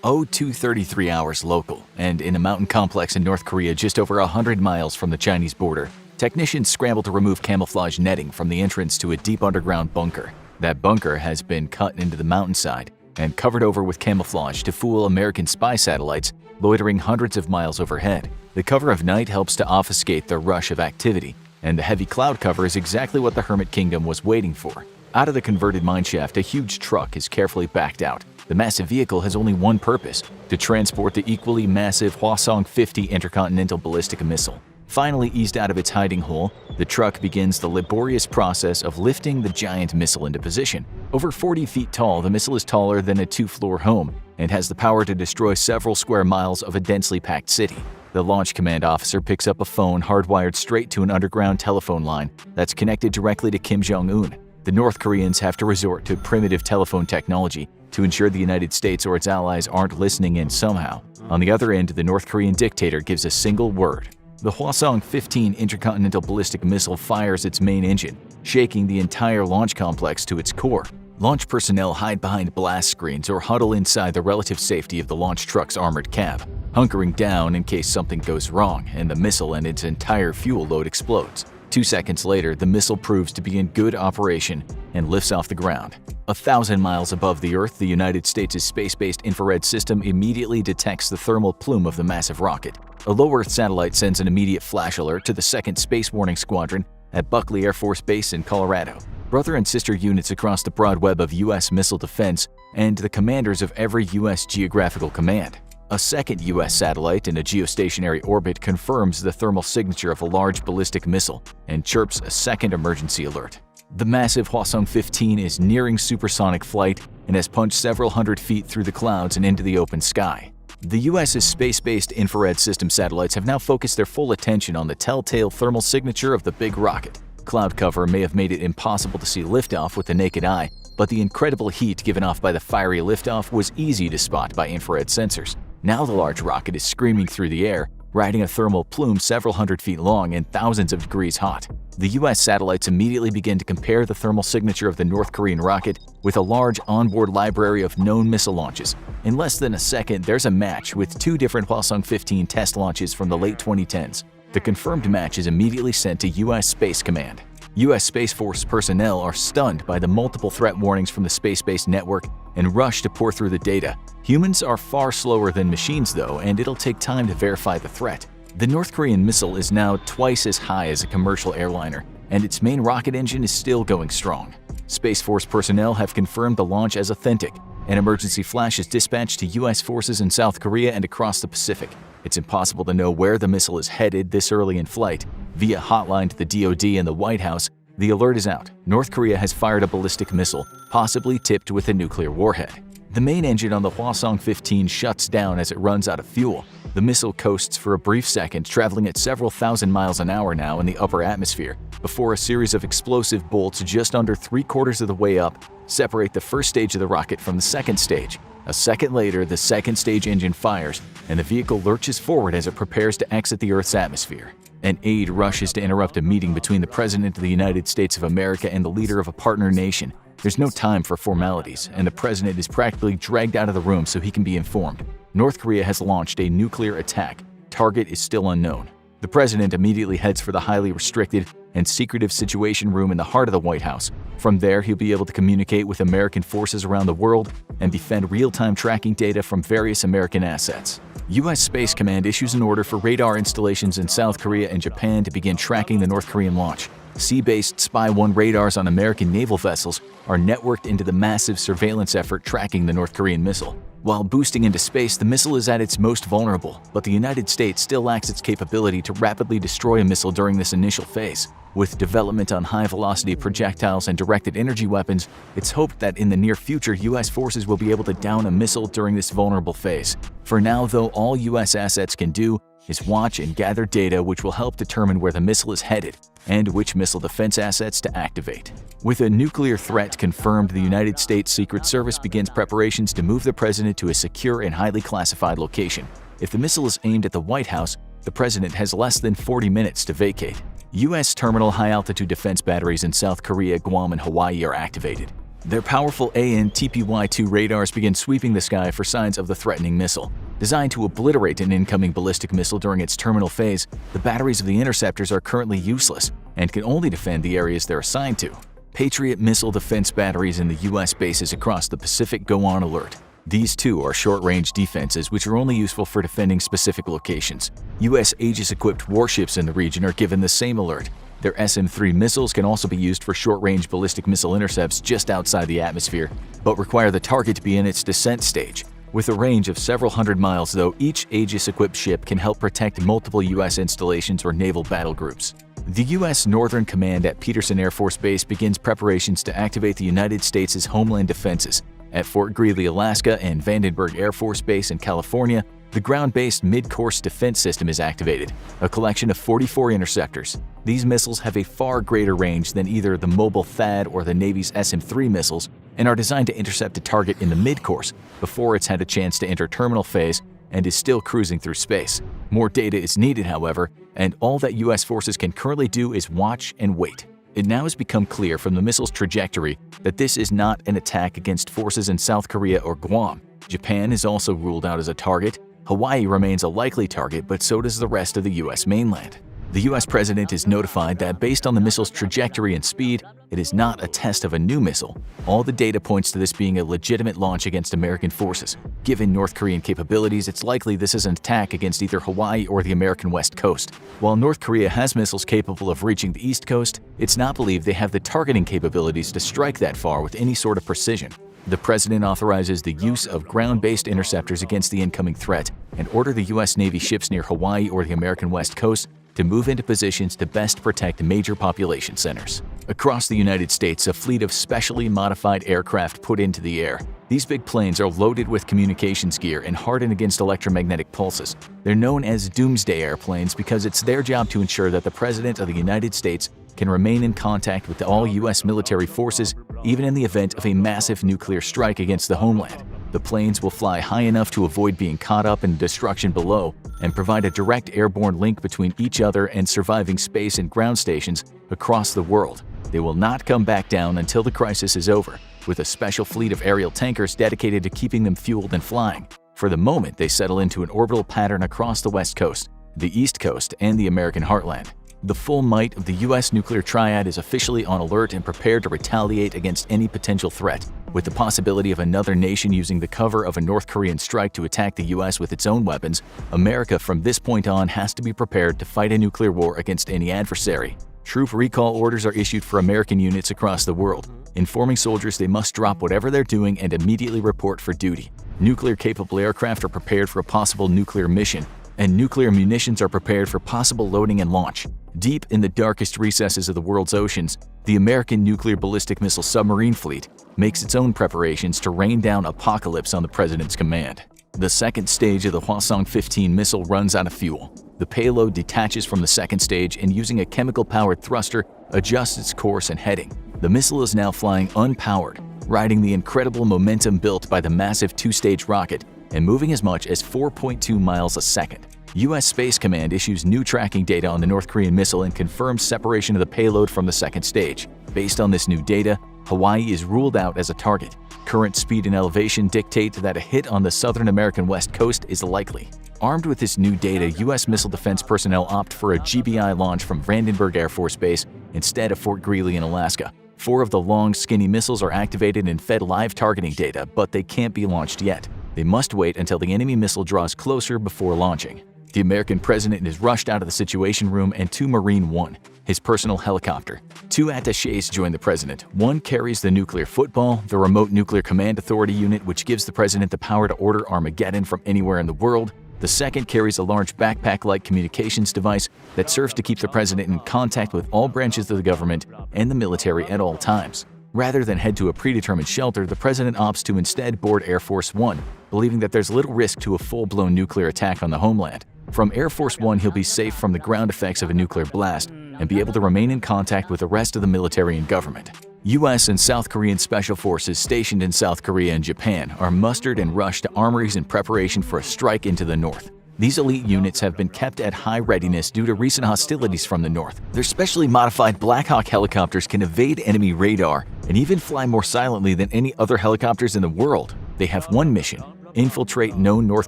0233 hours local, and in a mountain complex in North Korea just over 100 miles from the Chinese border, technicians scramble to remove camouflage netting from the entrance to a deep underground bunker. That bunker has been cut into the mountainside and covered over with camouflage to fool American spy satellites loitering hundreds of miles overhead. The cover of night helps to obfuscate the rush of activity, and the heavy cloud cover is exactly what the Hermit Kingdom was waiting for. Out of the converted mineshaft, a huge truck is carefully backed out. The massive vehicle has only one purpose: to transport the equally massive Hwasong-50 intercontinental ballistic missile. Finally eased out of its hiding hole, the truck begins the laborious process of lifting the giant missile into position. Over 40 feet tall, the missile is taller than a two-floor home and has the power to destroy several square miles of a densely packed city. The launch command officer picks up a phone hardwired straight to an underground telephone line that's connected directly to Kim Jong-un. The North Koreans have to resort to primitive telephone technology to ensure the United States or its allies aren't listening in somehow. On the other end, the North Korean dictator gives a single word. The Hwasong-15 intercontinental ballistic missile fires its main engine, shaking the entire launch complex to its core. Launch personnel hide behind blast screens or huddle inside the relative safety of the launch truck's armored cab, hunkering down in case something goes wrong and the missile and its entire fuel load explodes. 2 seconds later, the missile proves to be in good operation and lifts off the ground. 1,000 miles above the Earth, the United States' space-based infrared system immediately detects the thermal plume of the massive rocket. A low-Earth satellite sends an immediate flash alert to the 2nd Space Warning Squadron at Buckley Air Force Base in Colorado. Brother and sister units across the broad web of U.S. missile defense and the commanders of every U.S. geographical command. A second U.S. satellite in a geostationary orbit confirms the thermal signature of a large ballistic missile and chirps a second emergency alert. The massive Hwasong-15 is nearing supersonic flight and has punched several hundred feet through the clouds and into the open sky. The U.S.'s space-based infrared system satellites have now focused their full attention on the telltale thermal signature of the big rocket. Cloud cover may have made it impossible to see liftoff with the naked eye, but the incredible heat given off by the fiery liftoff was easy to spot by infrared sensors. Now the large rocket is screaming through the air, riding a thermal plume several hundred feet long and thousands of degrees hot. The U.S. satellites immediately begin to compare the thermal signature of the North Korean rocket with a large onboard library of known missile launches. In less than a second, there's a match with 2 different Hwasong-15 test launches from the late 2010s. The confirmed match is immediately sent to U.S. Space Command. U.S. Space Force personnel are stunned by the multiple threat warnings from the space-based network and rush to pour through the data. Humans are far slower than machines though, and it'll take time to verify the threat. The North Korean missile is now twice as high as a commercial airliner, and its main rocket engine is still going strong. Space Force personnel have confirmed the launch as authentic. An emergency flash is dispatched to U.S. forces in South Korea and across the Pacific. It's impossible to know where the missile is headed this early in flight. Via hotline to the DoD and the White House, the alert is out. North Korea has fired a ballistic missile, possibly tipped with a nuclear warhead. The main engine on the Hwasong-15 shuts down as it runs out of fuel. The missile coasts for a brief second, traveling at several thousand miles an hour now in the upper atmosphere, before a series of explosive bolts just under 3/4 of the way up separate the first stage of the rocket from the second stage. A second later, the second stage engine fires, and the vehicle lurches forward as it prepares to exit the Earth's atmosphere. An aide rushes to interrupt a meeting between the President of the United States of America and the leader of a partner nation. There's no time for formalities, and the President is practically dragged out of the room so he can be informed. North Korea has launched a nuclear attack. Target is still unknown. The President immediately heads for the highly restricted and secretive Situation Room in the heart of the White House. From there, he'll be able to communicate with American forces around the world and defend real-time tracking data from various American assets. U.S. Space Command issues an order for radar installations in South Korea and Japan to begin tracking the North Korean launch. Sea-based Spy-1 radars on American naval vessels are networked into the massive surveillance effort tracking the North Korean missile. While boosting into space, the missile is at its most vulnerable, but the United States still lacks its capability to rapidly destroy a missile during this initial phase. With development on high-velocity projectiles and directed energy weapons, it's hoped that in the near future U.S. forces will be able to down a missile during this vulnerable phase. For now, though, all U.S. assets can do is watch and gather data which will help determine where the missile is headed and which missile defense assets to activate. With a nuclear threat confirmed, the United States Secret Service begins preparations to move the president to a secure and highly classified location. If the missile is aimed at the White House, the president has less than 40 minutes to vacate. U.S. terminal high-altitude defense batteries in South Korea, Guam, and Hawaii are activated. Their powerful AN/TPY-2 radars begin sweeping the sky for signs of the threatening missile. Designed to obliterate an incoming ballistic missile during its terminal phase, the batteries of the interceptors are currently useless and can only defend the areas they're assigned to. Patriot missile defense batteries in the U.S. bases across the Pacific go on alert. These too are short-range defenses which are only useful for defending specific locations. U.S. Aegis-equipped warships in the region are given the same alert. Their SM-3 missiles can also be used for short-range ballistic missile intercepts just outside the atmosphere, but require the target to be in its descent stage. With a range of several hundred miles, though, each Aegis-equipped ship can help protect multiple U.S. installations or naval battle groups. The U.S. Northern Command at Peterson Air Force Base begins preparations to activate the United States' homeland defenses. At Fort Greely, Alaska and Vandenberg Air Force Base in California, the ground-based mid-course defense system is activated, a collection of 44 interceptors. These missiles have a far greater range than either the mobile THAAD or the Navy's SM-3 missiles and are designed to intercept a target in the mid-course before it's had a chance to enter terminal phase and is still cruising through space. More data is needed, however, and all that U.S. forces can currently do is watch and wait. It now has become clear from the missile's trajectory that this is not an attack against forces in South Korea or Guam. Japan is also ruled out as a target. Hawaii remains a likely target, but so does the rest of the U.S. mainland. The U.S. president is notified that based on the missile's trajectory and speed, it is not a test of a new missile. All the data points to this being a legitimate launch against American forces. Given North Korean capabilities, it's likely this is an attack against either Hawaii or the American West Coast. While North Korea has missiles capable of reaching the East Coast, it's not believed they have the targeting capabilities to strike that far with any sort of precision. The president authorizes the use of ground-based interceptors against the incoming threat and order the U.S. Navy ships near Hawaii or the American West Coast to move into positions to best protect major population centers. Across the United States, a fleet of specially modified aircraft put into the air. These big planes are loaded with communications gear and hardened against electromagnetic pulses. They're known as doomsday airplanes because it's their job to ensure that the President of the United States can remain in contact with all U.S. military forces, even in the event of a massive nuclear strike against the homeland. The planes will fly high enough to avoid being caught up in destruction below and provide a direct airborne link between each other and surviving space and ground stations across the world. They will not come back down until the crisis is over, with a special fleet of aerial tankers dedicated to keeping them fueled and flying. For the moment, they settle into an orbital pattern across the West Coast, the East Coast, and the American heartland. The full might of the U.S. nuclear triad is officially on alert and prepared to retaliate against any potential threat. With the possibility of another nation using the cover of a North Korean strike to attack the U.S. with its own weapons, America from this point on has to be prepared to fight a nuclear war against any adversary. Troop recall orders are issued for American units across the world, informing soldiers they must drop whatever they're doing and immediately report for duty. Nuclear-capable aircraft are prepared for a possible nuclear mission, and nuclear munitions are prepared for possible loading and launch. Deep in the darkest recesses of the world's oceans, the American nuclear ballistic missile submarine fleet makes its own preparations to rain down apocalypse on the president's command. The second stage of the Hwasong-15 missile runs out of fuel. The payload detaches from the second stage and, using a chemical-powered thruster, adjusts its course and heading. The missile is now flying unpowered, riding the incredible momentum built by the massive two-stage rocket and moving as much as 4.2 miles a second. U.S. Space Command issues new tracking data on the North Korean missile and confirms separation of the payload from the second stage. Based on this new data, Hawaii is ruled out as a target. Current speed and elevation dictate that a hit on the southern American West Coast is likely. Armed with this new data, U.S. missile defense personnel opt for a GBI launch from Vandenberg Air Force Base instead of Fort Greely in Alaska. 4 of the long, skinny missiles are activated and fed live targeting data, but they can't be launched yet. They must wait until the enemy missile draws closer before launching. The American president is rushed out of the Situation Room and to Marine One, his personal helicopter. 2 attachés join the president. One carries the nuclear football, the remote nuclear command authority unit which gives the president the power to order Armageddon from anywhere in the world. The second carries a large backpack-like communications device that serves to keep the president in contact with all branches of the government and the military at all times. Rather than head to a predetermined shelter, the president opts to instead board Air Force One, believing that there's little risk to a full-blown nuclear attack on the homeland. From Air Force One, he'll be safe from the ground effects of a nuclear blast and be able to remain in contact with the rest of the military and government. U.S. and South Korean special forces stationed in South Korea and Japan are mustered and rushed to armories in preparation for a strike into the north. These elite units have been kept at high readiness due to recent hostilities from the north. Their specially modified Black Hawk helicopters can evade enemy radar and even fly more silently than any other helicopters in the world. They have one mission: infiltrate known North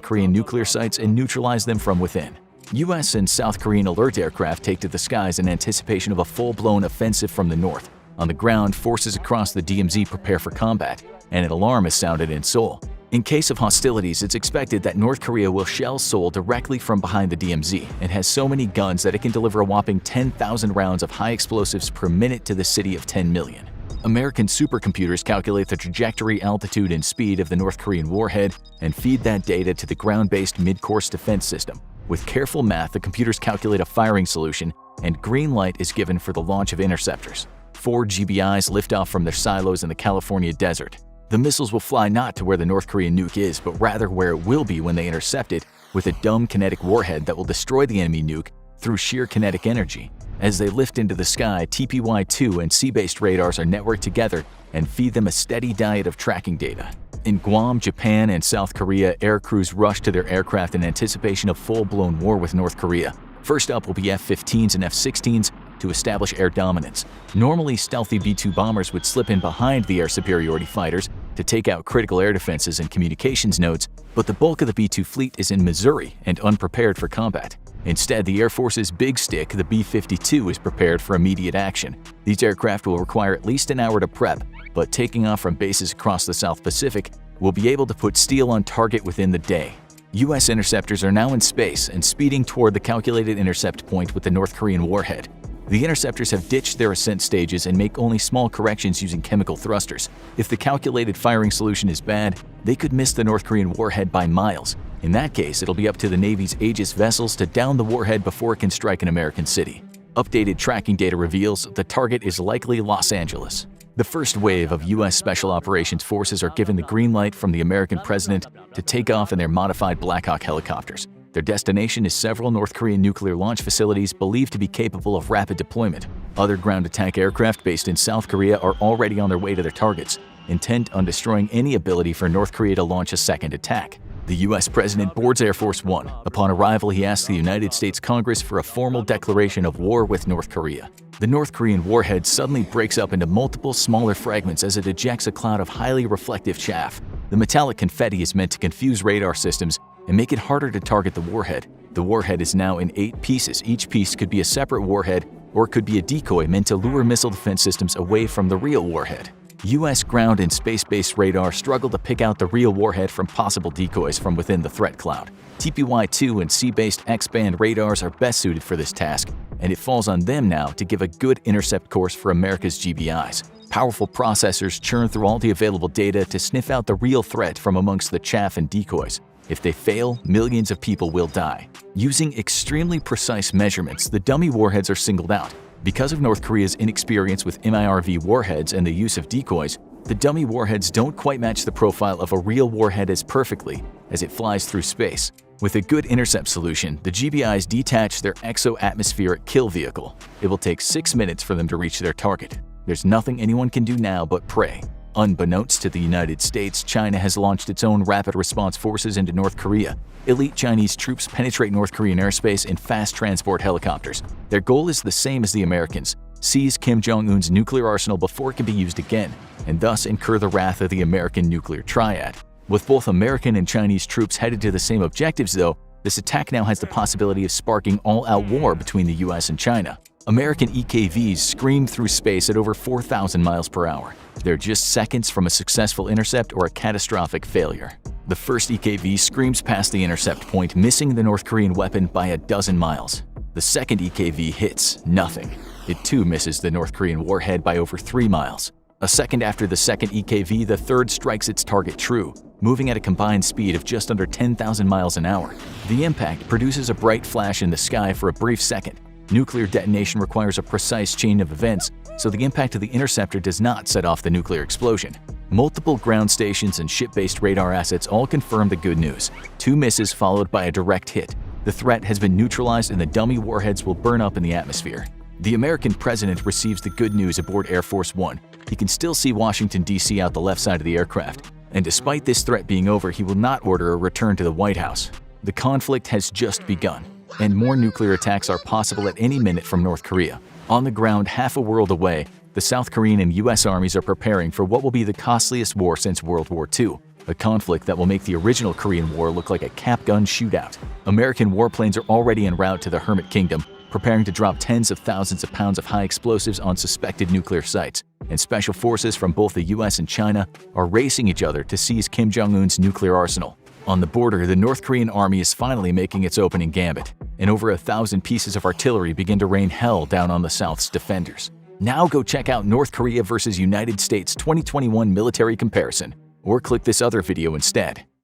Korean nuclear sites and neutralize them from within. US and South Korean alert aircraft take to the skies in anticipation of a full-blown offensive from the north. On the ground, forces across the DMZ prepare for combat, and an alarm is sounded in Seoul. In case of hostilities, it's expected that North Korea will shell Seoul directly from behind the DMZ and has so many guns that it can deliver a whopping 10,000 rounds of high explosives per minute to the city of 10 million. American supercomputers calculate the trajectory, altitude, and speed of the North Korean warhead and feed that data to the ground-based mid-course defense system. With careful math, the computers calculate a firing solution, and green light is given for the launch of interceptors. 4 GBIs lift off from their silos in the California desert. The missiles will fly not to where the North Korean nuke is, but rather where it will be when they intercept it, with a dumb kinetic warhead that will destroy the enemy nuke through sheer kinetic energy. As they lift into the sky, TPY-2 and sea-based radars are networked together and feed them a steady diet of tracking data. In Guam, Japan, and South Korea, air crews rush to their aircraft in anticipation of full-blown war with North Korea. First up will be F-15s and F-16s to establish air dominance. Normally, stealthy B-2 bombers would slip in behind the air superiority fighters to take out critical air defenses and communications nodes, but the bulk of the B-2 fleet is in Missouri and unprepared for combat. Instead, the Air Force's big stick, the B-52, is prepared for immediate action. These aircraft will require at least an hour to prep, but taking off from bases across the South Pacific will be able to put steel on target within the day. U.S. interceptors are now in space and speeding toward the calculated intercept point with the North Korean warhead. The interceptors have ditched their ascent stages and make only small corrections using chemical thrusters. If the calculated firing solution is bad, they could miss the North Korean warhead by miles. In that case, it'll be up to the Navy's Aegis vessels to down the warhead before it can strike an American city. Updated tracking data reveals the target is likely Los Angeles. The first wave of U.S. Special Operations Forces are given the green light from the American president to take off in their modified Black Hawk helicopters. Their destination is several North Korean nuclear launch facilities believed to be capable of rapid deployment. Other ground attack aircraft based in South Korea are already on their way to their targets, intent on destroying any ability for North Korea to launch a second attack. The U.S. President boards Air Force One. Upon arrival, he asks the United States Congress for a formal declaration of war with North Korea. The North Korean warhead suddenly breaks up into multiple smaller fragments as it ejects a cloud of highly reflective chaff. The metallic confetti is meant to confuse radar systems and make it harder to target the warhead. The warhead is now in 8 pieces. Each piece could be a separate warhead, or it could be a decoy meant to lure missile defense systems away from the real warhead. U.S. ground and space-based radar struggle to pick out the real warhead from possible decoys from within the threat cloud. TPY-2 and sea-based X-band radars are best suited for this task, and it falls on them now to give a good intercept course for America's GBIs. Powerful processors churn through all the available data to sniff out the real threat from amongst the chaff and decoys. If they fail, millions of people will die. Using extremely precise measurements, the dummy warheads are singled out. Because of North Korea's inexperience with MIRV warheads and the use of decoys, the dummy warheads don't quite match the profile of a real warhead as perfectly as it flies through space. With a good intercept solution, the GBIs detach their exo-atmospheric kill vehicle. It will take 6 minutes for them to reach their target. There's nothing anyone can do now but pray. Unbeknownst to the United States, China has launched its own rapid response forces into North Korea. Elite Chinese troops penetrate North Korean airspace in fast transport helicopters. Their goal is the same as the Americans: seize Kim Jong-un's nuclear arsenal before it can be used again, and thus incur the wrath of the American nuclear triad. With both American and Chinese troops headed to the same objectives, though, this attack now has the possibility of sparking all-out war between the US and China. American EKVs scream through space at over 4,000 miles per hour. They're just seconds from a successful intercept or a catastrophic failure. The first EKV screams past the intercept point, missing the North Korean weapon by a dozen miles. The second EKV hits nothing. It too misses the North Korean warhead by over 3 miles. A second after the second EKV, the third strikes its target true, moving at a combined speed of just under 10,000 miles an hour. The impact produces a bright flash in the sky for a brief second. Nuclear detonation requires a precise chain of events, so the impact of the interceptor does not set off the nuclear explosion. Multiple ground stations and ship-based radar assets all confirm the good news. 2 misses followed by a direct hit. The threat has been neutralized and the dummy warheads will burn up in the atmosphere. The American president receives the good news aboard Air Force One. He can still see Washington, D.C. out the left side of the aircraft. And despite this threat being over, he will not order a return to the White House. The conflict has just begun, and more nuclear attacks are possible at any minute from North Korea. On the ground, half a world away, the South Korean and U.S. armies are preparing for what will be the costliest war since World War II, a conflict that will make the original Korean War look like a cap gun shootout. American warplanes are already en route to the Hermit Kingdom, preparing to drop tens of thousands of pounds of high explosives on suspected nuclear sites, and special forces from both the U.S. and China are racing each other to seize Kim Jong-un's nuclear arsenal. On the border, the North Korean army is finally making its opening gambit, and over 1,000 pieces of artillery begin to rain hell down on the South's defenders. Now go check out North Korea vs. United States 2021 military comparison, or click this other video instead.